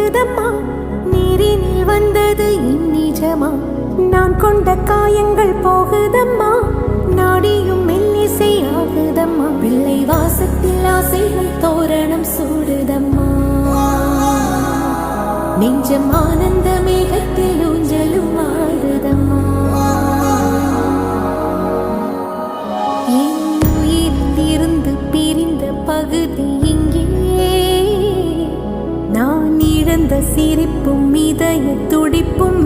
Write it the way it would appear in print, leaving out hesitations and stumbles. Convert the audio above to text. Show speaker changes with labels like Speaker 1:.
Speaker 1: பொங்குதம்மா, நீரினில் வந்தது இந்நிஜமா. நான் கொண்ட காயங்கள் போகுதம்மா, நாடியும் மெல்லிசை ஆகுதம்மா. பிள்ளை வாசத்தில் ஆசைகள் தோரணம் சூடுதம்மா, நெஞ்சம் ஆனந்த மேகத்தில் ஊஞ்சலும் ஆடுதம்மா. என் உயிரிலிருந்து பிரிந்த பகுதி இங்கே, நான் இழந்த சிரிப்பும் இதய துடிப்பும்